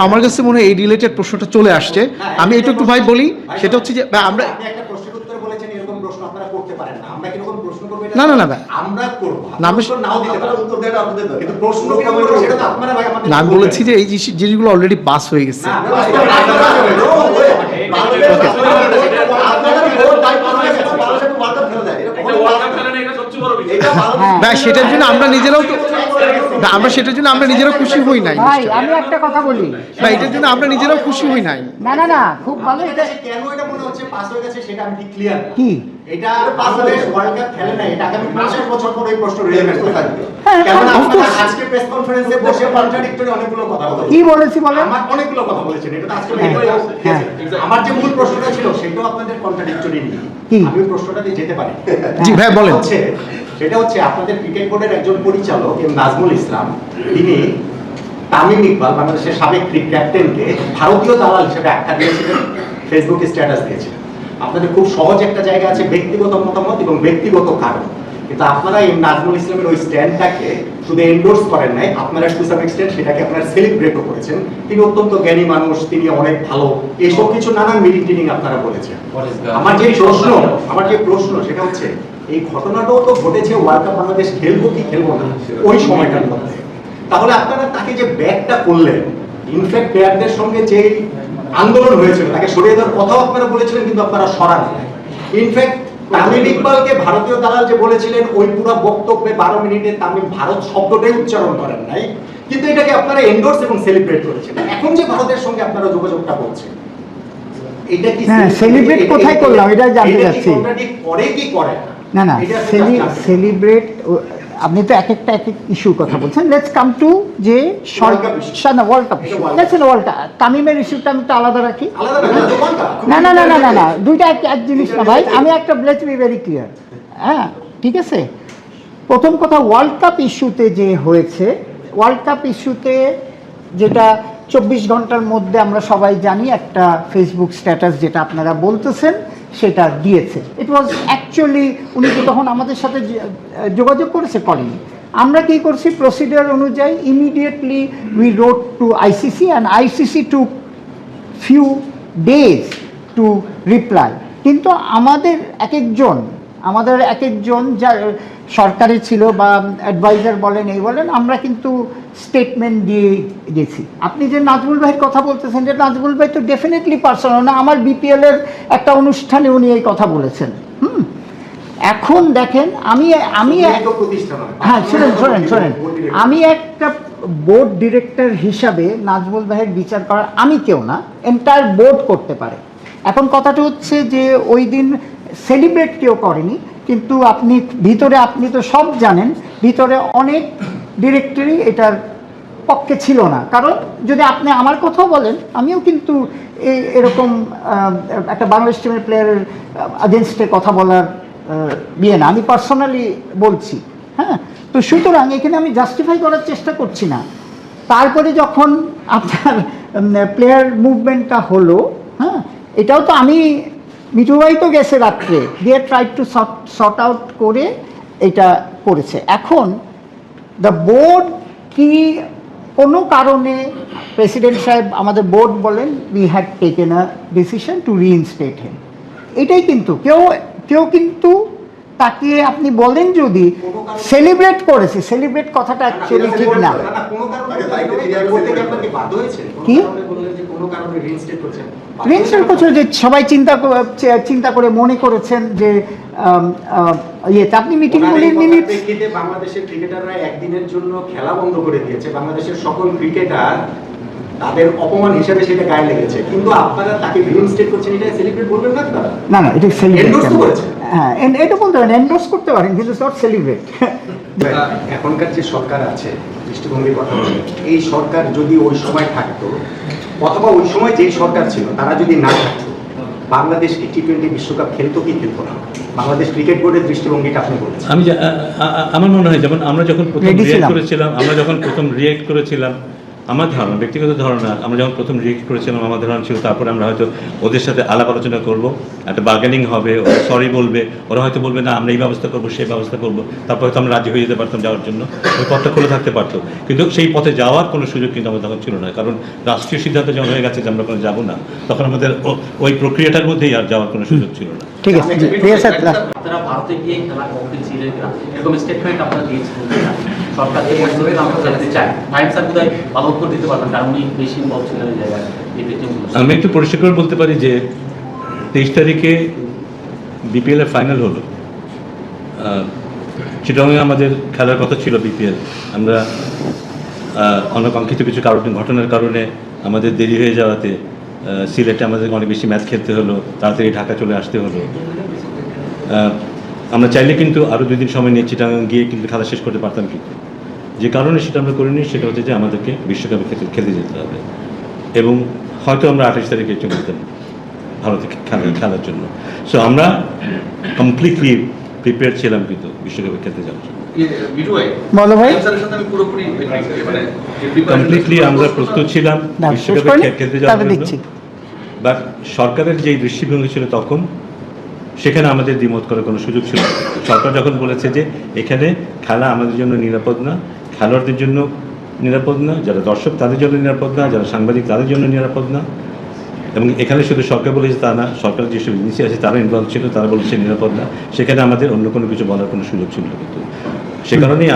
আমার কাছে মনে হয় এই রিলেটেড প্রশ্নটা চলে আসছে, আমি একটু ভাই বলি, সেটা হচ্ছে যে আমরা না না না না আমি বলেছি যে এই জিনিসগুলো অলরেডি পাস হয়ে গেছে। সেটার জন্য আমরা নিজেরাও তো সেটার জন্য আমরা নিজেরাও খুশি হই নাই। আমি একটা কথা বলি, এটার জন্য আমরা নিজেরাও খুশি হই নাই। না না না খুব ভালো। এটা কেন এটা মনে হচ্ছে পাস হয়ে গেছে সেটা আমি ঠিক ক্লিয়ার না। কি এটা বাংলাদেশ ওয়ার্ল্ড কাপ খেলে না, এটা আগামী 5 বছর পরে এই প্রশ্ন রিলেভেন্ট থাকবে। কারণ আপনারা আজকে প্রেস কনফারেন্সে বসে কন্ট্রাডিক্টরি অনেকগুলো কথা বলেছেন। কি বলেছি বলেন? আমার অনেকগুলো কথা বলেছেন, এটা তো আজকে আমার যে মূল প্রশ্নটা ছিল সেটাও আপনাদের কন্ট্রাডিক্টরি নেই। আমি প্রশ্নটাতে যেতে পারি। জি ভাই বলেন। সেটা হচ্ছে আপনাদের ক্রিকেট বোর্ডের একজন পরিচালক নাজমুল ইসলাম, তিনি তামিম ইকবাল বাংলাদেশের সাবেক ক্যাপ্টেনকে ভারতীয় দালাল হিসেবে আখ্যা দিয়েছিলেন, ফেসবুকে স্ট্যাটাস দিয়েছিলেন। আপনাদের খুব সহজ একটা জায়গা আছে ব্যক্তিগত মতামত এবং ব্যক্তিগত কারণ, কিন্তু আপনারা এই নাজমুল ইসলামের ওই স্ট্যান্ডটাকে শুধু এন্ডোর্স করেন নাই, আপনারা টু সাম এক্সটেন্ট সেটাকে আপনারা সেলিব্রেটও করেছেন। তিনি অত্যন্ত জ্ঞানী মানুষ, তিনি অনেক ভালো, এইসব কিছু নানান মিটিং টিটিং আপনারা বলেছেন। আমার যে প্রশ্ন সেটা হচ্ছে এই ঘটনাটাও তো ঘটেছে ওয়ার্ল্ড কাপ বাংলাদেশ খেলবো কি খেলবো না ওই সময়টার মধ্যে। তাহলে আপনারা তাকে যে ব্যাকটা করলেন, ইনফ্যাক্ট প্লেয়ারদের সঙ্গে যে আন্দোলন হয়েছিল তাকে সরিয়ে দেওয়ার কথাও আপনারা বলেছিলেন, কিন্তু আপনারা সরান নাই। ইনফ্যাক্ট তামিম ইকবালকে ভারতীয় দালাল যে বলেছিলেন ওই পুরো বক্তব্যে 12 মিনিটে তামিম ভারত শব্দটাই উচ্চারণ করেন নাই, কিন্তু এটাকে আপনারা এন্ডোর্স এবং সেলিব্রেট করেছেন। এখন যে ভারতের সঙ্গে আপনারা যোগাযোগটা করছেন, এটা কি সেলিব্রেট কোথায় করলাম এটা জানতে চাচ্ছি। করে কি করে না না সেলিব্রেট, আপনি তো এক একটা ইস্যুর কথা বলছেন। লেটস কাম টু যে world cup let's world cup তামিমের ইস্যুটা আমি তো আলাদা রাখি। না না না না না না দুইটা এক জিনিস না ভাই। আমি একটা লেটস বি ভেরি ক্লিয়ার। হ্যাঁ ঠিক আছে, প্রথম কথা ওয়ার্ল্ড কাপ ইস্যুতে যে হয়েছে, ওয়ার্ল্ড কাপ ইস্যুতে যেটা 24 ঘন্টার মধ্যে আমরা সবাই জানি একটা ফেসবুক স্ট্যাটাস যেটা আপনারা বলতেছেন সেটা দিয়েছে। ইট ওয়াজ অ্যাকচুয়ালি উনি তো তখন আমাদের সাথে যোগাযোগ করেনি। আমরা কি করছি প্রসিডিওর অনুযায়ী immediately we wrote to ICC and ICC took few days to reply. কিন্তু আমাদের এক একজন যা সরকারি ছিল বা অ্যাডভাইজার বলেন এই বলেন, আমরা কিন্তু স্টেটমেন্ট দিয়ে গেছি। আপনি যে নাজমুল ভাইয়ের কথা বলতেছেন, যে নাজমুল ভাই তো ডেফিনেটলি পার্সোনাল না, আমার বিপিএলের একটা অনুষ্ঠানে উনি এই কথা বলেছেন। এখন দেখেন আমি হ্যাঁ শোনেন আমি একটা বোর্ড ডিরেক্টর হিসাবে নাজমুল ভাইয়ের বিচার করার আমি কেউ না, এন্টায়ার বোর্ড করতে পারে। এখন কথাটা হচ্ছে যে ওই দিন সেলিব্রেট কেউ করেনি, কিন্তু আপনি তো সব জানেন ভিতরে অনেক ডিরেক্টরি এটার পক্ষে ছিল না। কারণ যদি আপনি আমার কথাও বলেন, আমিও কিন্তু এরকম একটা বাংলাদেশ টিমের প্লেয়ারের আগেনস্টে কথা বলার না, আমি পার্সোনালি বলছি। হ্যাঁ, তো সুতরাং এখানে আমি জাস্টিফাই করার চেষ্টা করছি না। তারপরে যখন আপনার প্লেয়ার মুভমেন্টটা হলো, হ্যাঁ এটাও তো আমি মিঠুভাই তো গেছে রাত্রে, দিয়ে ট্রাই টু সর্ট আউট করে এটা করেছে। এখন দ্য বোর্ড কি কোনো কারণে প্রেসিডেন্ট সাহেব আমাদের বোর্ড বলেন we had taken a decision to reinstate him. এটাই কিন্তু কেউ কিন্তু তাকে আপনি বলেন যদি সেলিব্রেট করেছে, সেলিব্রেট কথাটা অ্যাকচুয়ালি ঠিক না। কি রিইনস্টেট করছে যে সবাই চিন্তা করে মনে করেছেন যে আপনি মিটিংগুলির মিনিট বাংলাদেশের ক্রিকেটাররা একদিনের জন্য খেলা বন্ধ করে দিয়েছে, বাংলাদেশের সকল ক্রিকেটার তাদের অপমান হিসেবে সেটা গায়ে লেগেছে, কিন্তু আপনারা তাকে রিইনস্টেট করছেন, এটা সেলিব্রেট বলবেন না? না না, এটা সেলিব্রেট এন্ডোর্স করেছেন। হ্যাঁ এটা বলতে পারেন, এন্ডোর্স করতে পারেন, কিন্তু নট সেলিব্রেট। এখনকার যে সরকার আছে, দৃষ্টিভঙ্গির কথা বলেন, এই সরকার যদি ওই সময় থাকতো, অথবা ওই সময় যেই সরকার ছিল তারা যদি না থাকতো, বাংলাদেশ কি টি-20 বিশ্বকাপ খেলতো কি খেলতো না? বাংলাদেশ ক্রিকেট বোর্ডের দৃষ্টিভঙ্গিটা আপনি বলেছেন। আমার মনে হয় যেমন আমরা যখন প্রথম রিয়েক্ট করেছিলাম আমার ধারণা, ব্যক্তিগত ধারণা, আমরা যখন প্রথম রিয়েক্ট করেছিলাম আমার ধারণা ছিল তারপরে আমরা হয়তো ওদের সাথে আলাপ আলোচনা করব, একটা বার্গেনিং হবে, ওরা সরি বলবে, ওরা হয়তো বলবে না আমরা এই ব্যবস্থা করবো সেই ব্যবস্থা করবো, তারপর হয়তো আমরা রাজি হয়ে যেতে পারতাম যাওয়ার জন্য, ওই পথটা খোলা থাকতে পারতো। কিন্তু সেই পথে যাওয়ার কোনো সুযোগ কিন্তু আমাদের তখন ছিল না, কারণ রাষ্ট্রীয় সিদ্ধান্ত যখন হয়ে গেছে যে আমরা কোনো যাবো না, তখন আমাদের ওই প্রক্রিয়াটার মধ্যেই আর যাওয়ার কোনো সুযোগ ছিল না। ঠিক আছে, প্রিয়া স্যার, আপনারা ভারতে গিয়ে খেলা করতে ছিলেন কিনা এরকম স্টেটমেন্ট আপনারা দিয়েছিলেন কিনা? সরকার থেকে আমরা জানতে চাই। ফাহিম স্যার বোধহয় ভালো উত্তর দিতে পারবেন, কারণ উনি বেশি ইনভলভ ছিলেন এই জায়গায়। আমি একটু পরিষ্কার করে বলতে পারি যে 23 তারিখে বিপিএল এর ফাইনাল হলো, চিটাগাংয়ে আমাদের খেলার কথা ছিল বিপিএল। আমরা অনাকাঙ্ক্ষিত কিছু ঘটনার কারণে আমাদের দেরি হয়ে যাওয়াতে সিলেটে আমাদেরকে অনেক বেশি ম্যাচ খেলতে হলো, তাড়াতাড়ি ঢাকা চলে আসতে হলো। আমরা চাইলে কিন্তু আরও 2 দিন সময় নিয়ে চিটাগাং গিয়ে কিন্তু খেলা শেষ করতে পারতাম, কিন্তু যে কারণে সেটা আমরা করিনি সেটা হচ্ছে যে আমাদেরকে বিশ্বকাপে খেলতে যেতে হবে, এবং হয়তো আমরা 28 তারিখে চলে যেতাম ভারতে খেলার জন্য। সো আমরা কমপ্লিটলি প্রিপেয়ার ছিলাম কিন্তু বিশ্বকাপে খেলতে যাওয়ার জন্য। বলো ভাই। কমপ্লিটলি আমরা প্রস্তুত ছিলাম বিশ্বকাপে খেলতে যাওয়ার জন্য, বাট সরকারের যে দৃষ্টিভঙ্গি ছিল তখন সেখানে আমাদের দ্বিমত করার কোনো সুযোগ ছিল না। সরকার যখন বলেছে যে এখানে খেলা আমাদের জন্য নিরাপদ না, খেলোয়াড়দের জন্য নিরাপদ না, যারা দর্শক তাদের জন্য নিরাপদ না, যারা সাংবাদিক তাদের জন্য নিরাপদ না, এবং এখানে শুধু সরকার বলেছে তা না, সরকারের যেসব এজেন্সি আছে তারা ইনভলভ ছিল, তারা বলেছে নিরাপদ না, সেখানে আমাদের অন্য কোনো কিছু বলার কোনো সুযোগ ছিল না। কিন্তু সে কারণেই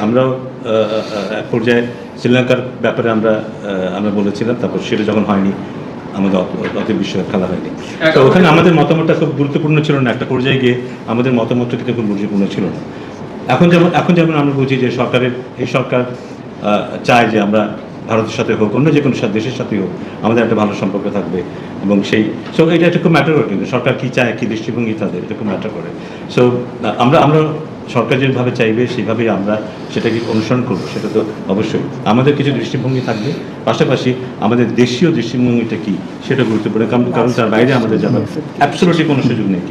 আমরাও এক পর্যায়ে শ্রীলঙ্কার ব্যাপারে আমরা বলেছিলাম, তারপর সেটা যখন হয়নি আমাদের অত বিশ্বকাপ খেলা হয়নি। তো ওখানে আমাদের মতামতটা খুব গুরুত্বপূর্ণ ছিল না, একটা পর্যায়ে গিয়ে আমাদের মতামতটা কিন্তু খুব গুরুত্বপূর্ণ ছিল না। এখন যেমন আমরা বুঝি যে এই সরকার চায় যে আমরা ভারতের সাথে হোক, অন্য যে কোনো দেশের সাথে হোক, আমাদের একটা ভালো সম্পর্ক থাকবে, এবং এটা একটা খুব ম্যাটার করে, কিন্তু সরকার কী চায়, কী দৃষ্টিভঙ্গি তাদের, এটা খুব ম্যাটার করে। সো আমরা সরকার যেভাবে চাইবে সেভাবেই আমরা সেটাকে অনুসরণ করবো, সেটা তো অবশ্যই আমাদের কিছু দৃষ্টিভঙ্গি থাকবে, পাশাপাশি আমাদের দেশীয় দৃষ্টিভঙ্গিটা কী সেটা গুরুত্বপূর্ণ, কারণ তার বাইরে আমাদের যাবার অ্যাবসলিউটলি কোনো সুযোগ নেই।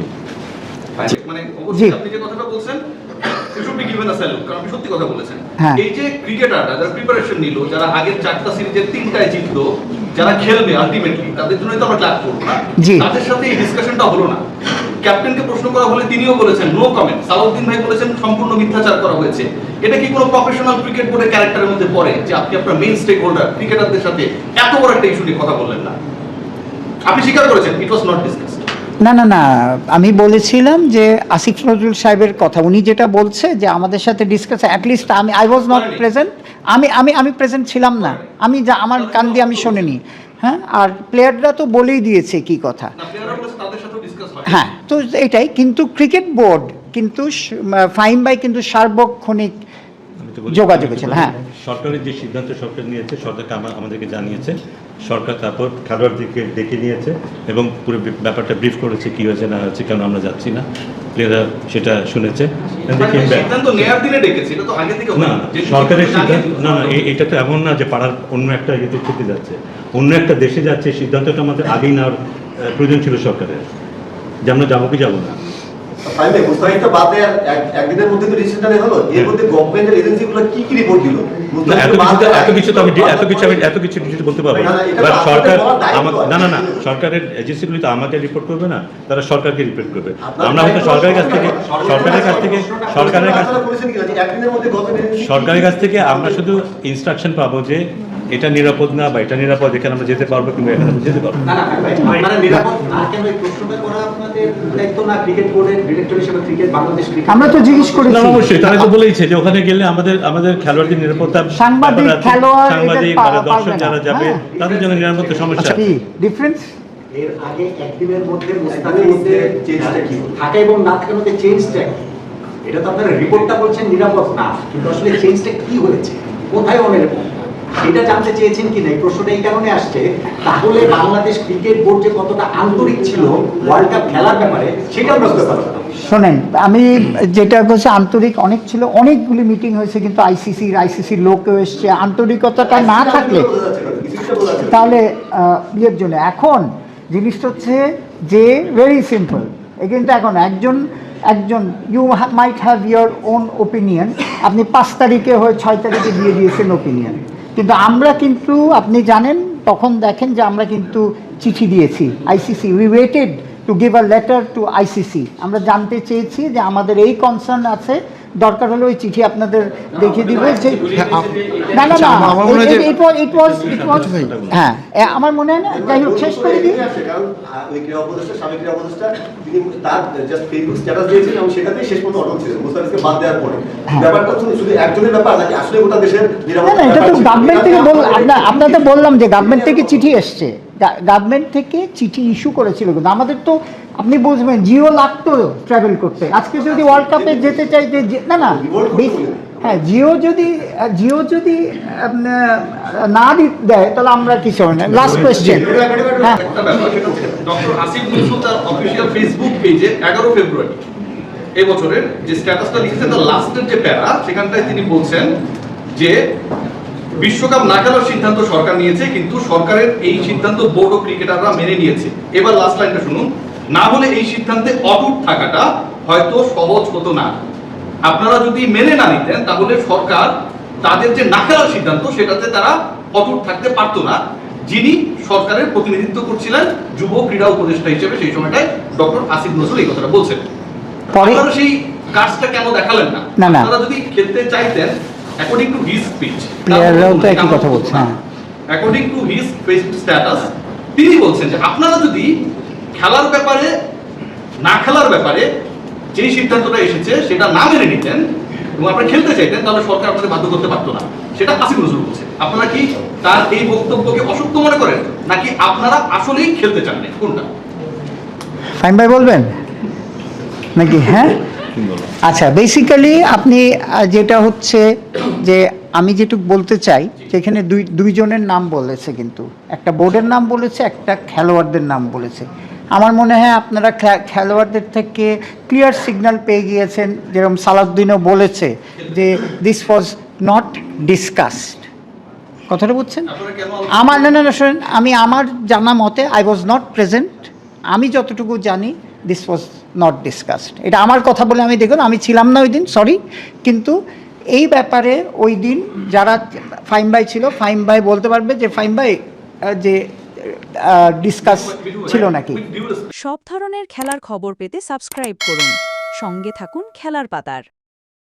মানে আপনি যে কথাটা বলছেন আপনি সত্যি কথা বলেছেন। এই যে ক্রিকেটাররা যারা প্রিপারেশন নিল, যারা আগের 4টা সিরিজের 3টায় জিতলো, যারা খেলবে আলটিমেটলি, তাদের জন্যই তো আমরা ক্লাব করবো না, তাদের সাথে এই ডিসকাশনটা হলো না। ক্যাপ্টেনকে প্রশ্ন করা হলে তিনিও বলেছেন নো কমেন্ট, সালাউদ্দিন ভাই বলেছেন সম্পূর্ণ মিথ্যাচার করা হয়েছে। এটা কি কোনো প্রফেশনাল ক্রিকেট বোর্ডের ক্যারেক্টারের মধ্যে পড়ে যে আপনি আপনার মেইন স্টেক হোল্ডার ক্রিকেটারদের সাথে এত বড় একটা ইস্যু নিয়ে কথা বললেন না? আপনি স্বীকার করেছেন ইট ওয়াজ নট ডিসকাসড। না, আমি বলেছিলাম যে আসিফ নজরুল সাহেবের কথা, উনি যেটা বলছে যে আমাদের সাথে discuss, at least I was not present, আমি প্রেজেন্ট ছিলাম না, আমার কান দিয়ে আমি শুনিনি। হ্যাঁ, আর প্লেয়াররা তো বলেই দিয়েছে কি কথা। হ্যাঁ, তো এটাই, কিন্তু ক্রিকেট বোর্ড কিন্তু ফাহিম ভাই কিন্তু সার্বক্ষণিক যোগাযোগ ছিল। হ্যাঁ, সরকারের যে সিদ্ধান্ত সরকার নিয়েছে, সরকারকে আমাদেরকে জানিয়েছে, সরকার তারপর খেলোয়াড়দেরকে ডেকে নিয়েছে এবং পুরো ব্যাপারটা ব্রিফ করেছে কী হয়েছে না হয়েছে, কেন আমরা যাচ্ছি না, প্লেয়াররা সেটা শুনেছে। সরকারের সিদ্ধান্ত না, এটা তো এমন না যে পাড়ার অন্য একটা ইয়েতে খেতে যাচ্ছে, অন্য একটা দেশে যাচ্ছে, সিদ্ধান্তটা আমাদের আগেই নেওয়ার প্রয়োজন ছিল সরকারের, যে আমরা যাবো কি যাবো না। একদিনের মধ্যে তো ডিসিশন হলো, এর মধ্যে গভর্নমেন্টের এজেন্সিগুলো কি রিপোর্ট দিল? এত কিছু বলতে পারবো না। সরকার না সরকারের এজেন্সিগুলি তো আমাকে রিপোর্ট করবে না, তারা সরকারকে রিপোর্ট করবে। আমরা হয়তো সরকারের কাছ থেকে আমরা শুধু ইনস্ট্রাকশন পাবো যে এটা নিরাপদ না বা এটা নিরাপদ, এখানে আমরা যেতে পারবো কিংবা এখানে আমরা যেতে পারবো না। আমরা তো জিজ্ঞেস করেছি, অবশ্যই তারা তো বলেইছে যে ওখানে গেলে আমাদের খেলোয়াড়দের নিরাপত্তা, সাংবাদিক দর্শক যারা যাবে তাদের জন্য নিরাপত্তা সমস্যা। ডিফারেন্স এর আগে একদিনের মধ্যে মুস্তাফিজের মধ্যে চেঞ্জটা কি থাকা এবং না থাকার মধ্যে চেঞ্জটা, এটা তো আপনারা রিপোর্টটা বলছেন নিরাপদ না, কিন্তু আসলে চেঞ্জটা কি হয়েছে, কোথায় অনিরাপদ, এটা জানতে চেয়েছেন কিনা, এই প্রশ্নটা এই কারণে আসছে। তাহলে বাংলাদেশ ক্রিকেট বোর্ড যে কতটা আন্তরিক ছিল ওয়ার্ল্ড কাপ খেলার ব্যাপারে সেটা বুঝতে পারলাম। শোনেন, আমি যেটা বলছি আন্তরিক অনেক ছিল, অনেকগুলি মিটিং হয়েছে, কিন্তু আইসিসির লোকও এসছে, আন্তরিকতাটা না থাকলে তাহলে ইয়ের জন্য। এখন জিনিসটা হচ্ছে যে ভেরি সিম্পল, কিন্তু এখন একজন you might have your own opinion, আপনি 5 তারিখে হয়ে 6 তারিখে দিয়ে দিয়েছেন ওপিনিয়ন, কিন্তু আমরা কিন্তু আপনি জানেন তখন দেখেন যে আমরা কিন্তু চিঠি দিয়েছি ICC, we weighted to give a letter to ICC. আমরা জানতে চেয়েছি যে আমাদের এই কনসার্ন আছে, দরকার হলে ওই চিঠি আপনাদের দেখিয়ে দিব যে না না না আমার মনে হয় যে- ইট ওয়াজ হ্যাঁ আমার মনে হয় না, যাই হোক শেষ করে দিই। কারণ ওই ক্রীড়া উপদেষ্টা, সাবেক ক্রীড়া উপদেষ্টা, তিনি তার জাস্ট ফেসবুক স্ট্যাটাস দিয়েছেন এবং সেটাতেই শেষ পর্যন্ত অটল ছিলেন মুস্তাফিজকে বাদ দেওয়ার পরে। ব্যাপারটা শুধু একজনের ব্যাপার নাকি আসলে গোটা দেশের না নিরাপত্তা? না, এটা তো গভর্নমেন্ট থেকে আপনাদের বললাম যে গভর্নমেন্ট থেকে চিঠি এসছে, গভর্নমেন্ট থেকে চিঠি ইস্যু করেছিল, কিন্তু আমাদের তো আপনি বুঝবেন জিও লাগতো ট্রাভেল করতে। আজকে যদি ওয়ার্ল্ড কাপে যেতে চাইতে না না হ্যাঁ, জিও যদি না দেয় তাহলে আমরা কিছু হবে না। লাস্ট কোয়েশ্চেন, হ্যাঁ একটা ব্যাপার, সেটা হচ্ছে ডক্টর আসিফ নজরুল তার অফিসিয়াল ফেসবুক পেজে 11 ফেব্রুয়ারি এই বছরের যে স্ট্যাটাসটা লিখেছেন, তার লাস্টের যে প্যারা, সেখানটায় তিনি বলছেন যে বিশ্বকাপ না খেলার সিদ্ধান্ত সরকার নিয়েছে, কিন্তু সরকারের এই সিদ্ধান্ত বোর্ড ও ক্রিকেটাররা মেনে নিয়েছে। এবার লাস্ট লাইনটা শুনুন, না হলে এই সিদ্ধান্তে অটুট থাকাটা হয়তো সহজ হতো না। আপনারা যদি মেনে না নিতেন তাহলে সরকার তাদের যে না খেলার সিদ্ধান্ত সেটাতে তারা অটুট থাকতে পারতো না। যিনি সরকারের প্রতিনিধিত্ব করছিলেন যুব ক্রীড়া উপদেষ্টা হিসেবে সেই সময়টায় ডক্টর আসিফ নজরুল এই কথাটা বলছেন। আপনারা সেই কাজটা কেন দেখালেন না? আপনারা যদি খেলতে চাইতেন অ্যাকর্ডিং টু হিজ স্পিচ, প্লেয়াররাও তো একই কথা বলছে, হ্যাঁ according to his Facebook status তিনি বলছেন যে আপনারা যদি খেলার ব্যাপারে, না খেলার ব্যাপারে যে সিদ্ধান্তটা এসেছে সেটা না মেনে নিতেন এবং আপনারা খেলতে চাইতেন তাহলে সরকার আপনাদের বাধ্য করতে পারতো না। সেটা আসিফ নজরুল বলছে। আপনারা কি তার এই বক্তব্যকে অসত্য মনে করেন নাকি আপনারা আসলেই খেলতে চান না? কোনটা? ফাইন ভাই বলবেন নাকি? হ্যাঁ আচ্ছা, বেসিক্যালি আপনি যেটা হচ্ছে যে আমি যেটুকু বলতে চাই যেখানে দুইজনের নাম বলেছে, কিন্তু একটা বোর্ডের নাম বলেছে, একটা খেলোয়াড়দের নাম বলেছে। আমার মনে হয় আপনারা খেলোয়াড়দের থেকে ক্লিয়ার সিগন্যাল পেয়ে গিয়েছেন, যেরকম সালাউদ্দিনও বলেছে যে দিস ওয়াজ নট ডিসকাসড। কথাটা বুঝছেন? আমার না শোনেন, আমি আমার জানা মতে আই ওয়াজ নট প্রেজেন্ট, আমি যতটুকু জানি দিস ওয়াজ নট ডিসকাসড। এটা আমার কথা বলে আমি দেখুন, আমি ছিলাম না ওই দিন, সরি। কিন্তু এই ব্যাপারে ওই দিন যারা ফাইম ভাই ছিল, ফাইম ভাই বলতে পারবে যে ফাইম ভাই যে ডিসকাস ছিল নাকি। সব ধরনের খেলার খবর পেতে সাবস্ক্রাইব করুন, সঙ্গে থাকুন খেলার পাতার।